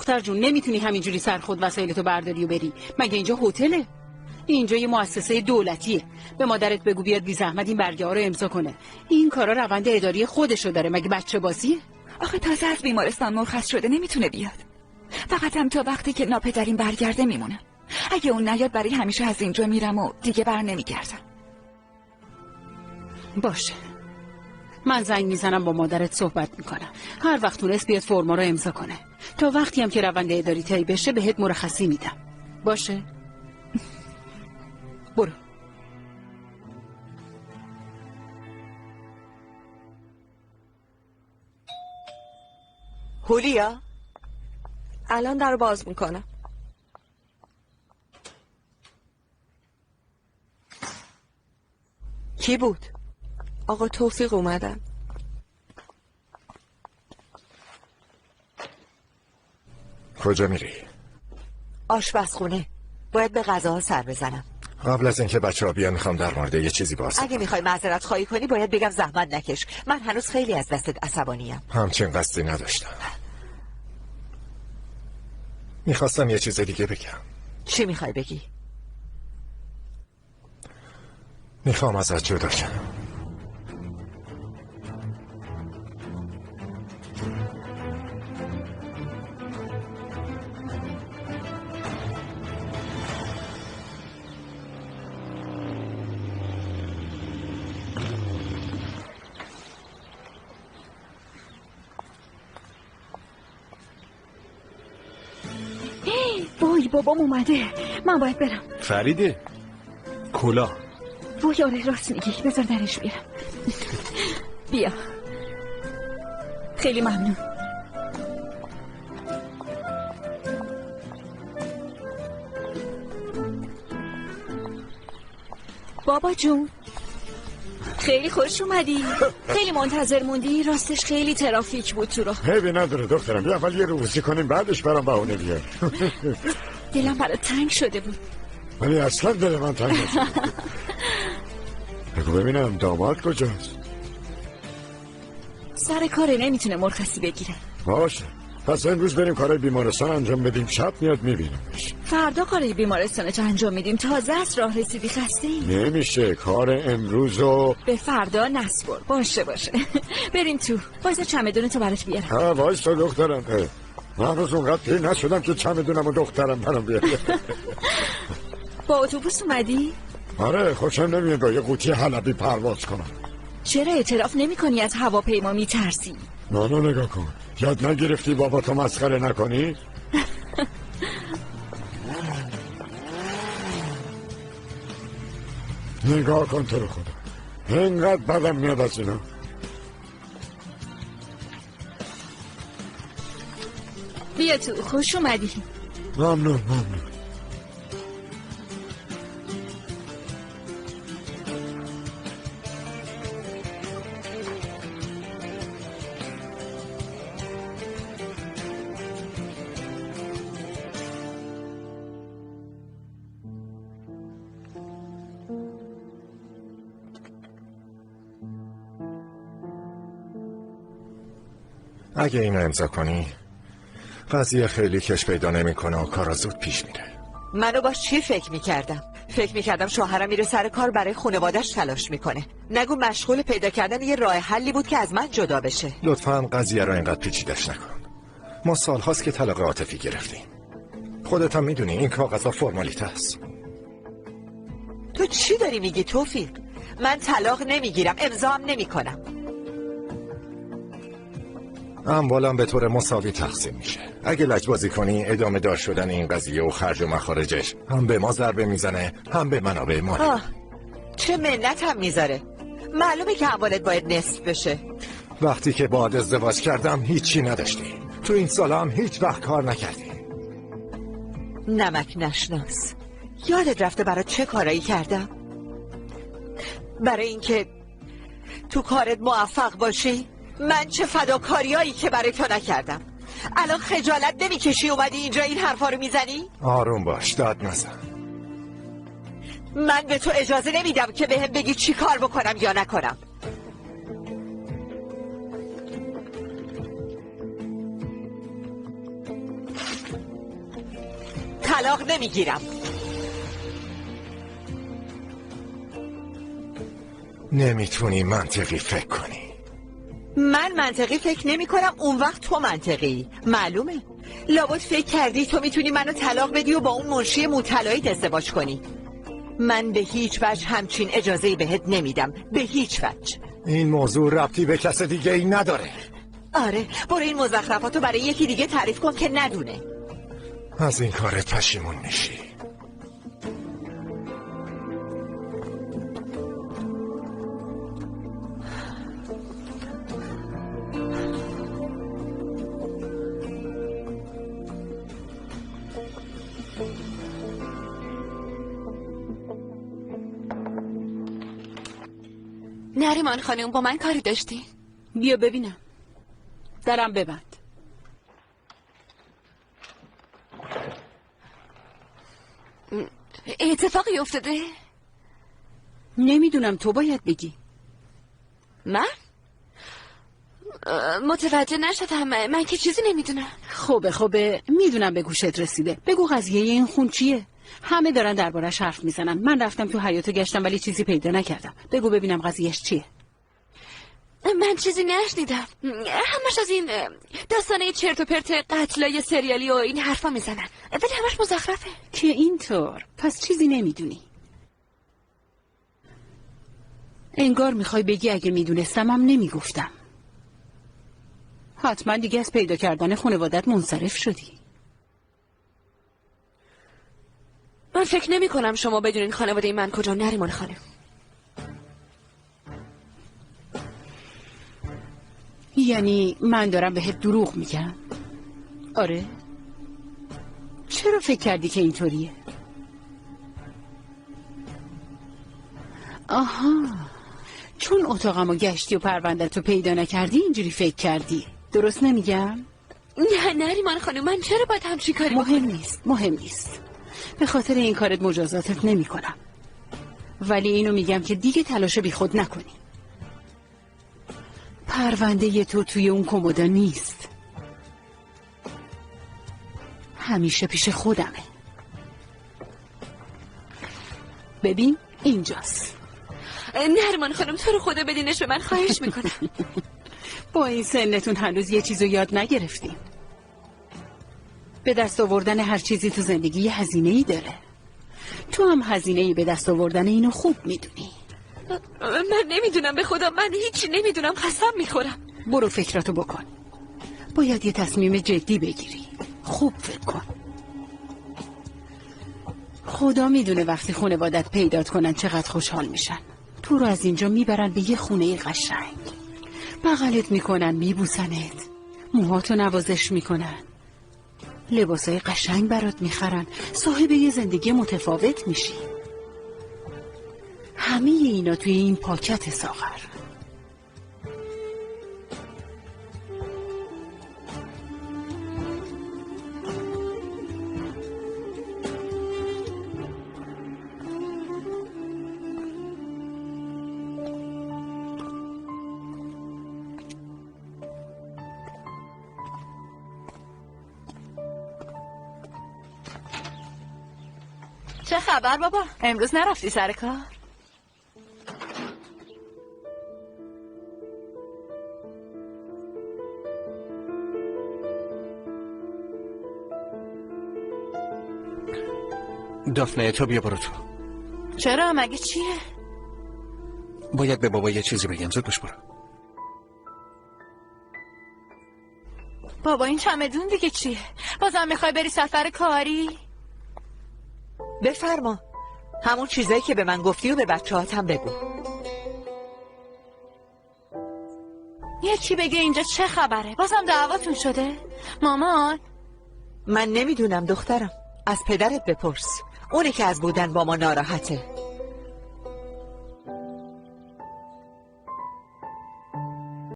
دختر جون نمیتونی همینجوری سر خود وسایلتو برداری و بری. مگه اینجا هتله؟ اینجا یه مؤسسه دولتیه. به مادرت بگو بیاد بی زحمت این برگه ها رو امضا کنه. این کارا روند اداری خودشو داره. مگه بچه بازیه؟ آخه تازه از بیمارستان مرخص شده نمیتونه بیاد. فقط هم تا وقتی که ناپدریم برگرده میمونه. اگه اون نیاد برای همیشه از اینجا میرم و دیگه بر نمیگردم. باشه، من زنگ میزنم با مادرت صحبت میکنم. هر وقت تونست بیاد فرما رو امضا کنه. تا وقتی هم که روند اداری طی بشه بهت مرخصی میدم. باشه؟ برو. هولیا الان در باز میکنم. کی بود؟ آقا توفیق اومدن. کجا میری؟ آشپزخونه. باید به غذاها سر بزنم. قبل از اینکه بچه‌ها بیان میخوام در مورد یه چیزی باز کنم. اگه میخوای معذرت خواهی کنی باید بگم زحمت نکش. من هنوز خیلی از دستت عصبانیم. همچین قصدی نداشتم. میخواستم یه چیز دیگه بگم. چی میخوای بگی؟ میخوام ازت جدا شم. وای بابام اومده. من باید برم. فریده کلا. وای آره راست میگی. بذار درش بیارم. بیا. خیلی ممنون. بابا جون خیلی خوش اومدی. خیلی منتظر موندی. راستش خیلی ترافیک بود تو راه. حیبی نداره دخترم. بیا اول یه روزی کنیم بعدش برام بهونه بیار. دلم برات تنگ شده بود. ولی اصلا دل من تنگ نشده. بگو ببینم داماد کجاست؟ سر کاره نمیتونه مرخصی بگیره. باشه پس امروز بریم کارای بیمارستان انجام بدیم. شب میاد میبینمش. فردا کارای بیمارستانش انجام میدیم. تازه از راه رسیدی خسته ای؟ نمیشه کار امروزو به فردا نسپر. باشه بریم تو. وایسا چمدونتو برات بیارم. وایسا دخترم. من هنوز اونقدر پیر نشدم که چمدونم و دخترم برام بیاره. با اتوبوس اومدی؟ آره خوشم نمیاد با یه قوطی حلبی پرواز کنم. چرا اعتراف نمی کنی از هواپیما میترسی؟ نه نگاه کن. یاد نگرفتی بابا تو مسخره نکنی؟ نگاه کن تو رو خدا. اینقدر بدم میاد از اینا. بیا تو. خوش اومدی. ممنون. اگه اینو امضا کنی قضیه خیلی کش پیدا نمیکنه و کارا زود پیش میره. منو باش چی فکر میکردم؟ فکر میکردم شوهرم میره سر کار برای خانواده‌اش تلاش میکنه. نگو مشغول پیدا کردن یه راه حلی بود که از من جدا بشه. لطفاً قضیه رو اینقدر پیچیدش نکن. ما سالهاست که طلاق عاطفی گرفتیم. خودت هم میدونی این کاغذها فرمالیته است. تو چی داری میگی توفیق؟ من طلاق نمیگیرم، امضا هم نمیکنم. اموالم به طور مساوی تقسیم میشه. اگه لجبازی کنی ادامه دار شدن این قضیه و خرج و مخارجش هم به ما ضربه میزنه هم به منابع مالی. چه منت هم میذاره. معلومه که اموالت باید نصف بشه. وقتی که باهات ازدواج کردم هیچی نداشتی. تو این سالا هم هیچ وقت کار نکردی. نمک نشناس. یادت رفته برای چه کارایی کردم؟ برای اینکه تو کارت موفق باشی؟ من چه فداکاریایی که برای تو نکردم. الان خجالت نمیکشی اومدی اینجا این حرفا رو میزنی؟ آروم باش، داد نزن. من به تو اجازه نمیدم که بهم بگی چی کار بکنم یا نکنم. طلاق نمیگیرم. نمیتونی منطقی فکر کنی. من منطقی فکر نمی کنم، اون وقت تو منطقی. معلومه. لابد فکر کردی تو میتونی منو طلاق بدی و با اون منشی موطلاییت ازدواج کنی. من به هیچ وجه همچین اجازه‌ای بهت نمیدم، به هیچ وجه. این موضوع ربطی به کس دیگه ای نداره. آره، برو این مزخرفاتو برای یکی دیگه تعریف کن که ندونه. از این کارت پشیمون میشی. نریمان خانم با من کاری داشتی؟ بیا ببینم. درم ببند. اتفاقی افتاده؟ نمیدونم، تو باید بگی. من؟ متوجه نشدم، من که چیزی نمیدونم. خوبه میدونم به گوشت رسیده. بگو قضیه این خون چیه؟ همه دارن دربارش حرف میزنن. من رفتم تو حیاط گشتم ولی چیزی پیدا نکردم. بگو ببینم قضیهش چیه؟ من چیزی نشنیدم. همش از این داستانه چرت و پرت قتلای سریالی و این حرفا میزنن، ولی همش مزخرفه. که اینطور؟ پس چیزی نمیدونی. انگار میخوای بگی اگه میدونستم هم نمیگفتم. حتما دیگه از پیدا کردن خانوادت منصرف شدی. من فکر نمی کنم شما بدونین خانواده من کجا. نریمان خانم، یعنی من دارم بهت دروغ میگم؟ آره؟ چرا فکر کردی که اینطوریه؟ آها، چون اتاقمو گشتی و پرونده‌تو پیدا نکردی اینجوری فکر کردی. درست نمیگم؟ نه نریمان خانم، من چرا باید همچی کاری مهم نیست. به خاطر این کارت مجازاتت نمی کنم، ولی اینو میگم که دیگه تلاش بی خود نکنی. پرونده تو توی اون کمد نیست، همیشه پیش خودمه. ببین اینجاست. نریمان خانم تو رو خدا بدینش به من، خواهش میکنم. با این سنتون هنوز یه چیزو یاد نگرفتیم. به دست آوردن هر چیزی تو زندگی یه هزینه‌ای داره. تو هم هزینه‌ای به دست آوردن اینو خوب میدونی. من نمیدونم، به خدا من هیچی نمیدونم، قسم میخورم. برو فکراتو بکن. باید یه تصمیم جدی بگیری. خوب فکر کن. خدا میدونه وقتی خانوادت پیدات کنن چقدر خوشحال میشن. تو رو از اینجا میبرن به یه خونه قشنگ، بغلت میکنن، میبوسنت، موهاتو نوازش میکنن، لباسای قشنگ برات میخرن، صاحب یه زندگی متفاوت میشی. همه اینا توی این پاکت ساغر. چه خبر بابا؟ امروز نرفتی سر کار؟ دافنه تو بیا برو تو. چرا؟ مگه چیه؟ باید به بابا یه چیزی بگم، زود باش برو. بابا این چمدون دیگه چیه؟ بازم میخوای بری سفر کاری؟ بفرما، همون چیزایی که به من گفتی و به بچه‌هات هم بگو. یکی بگه اینجا چه خبره؟ بازم دعواتون شده؟ مامان؟ من نمیدونم دخترم، از پدرت بپرس، اونی که از بودن با ما ناراحته.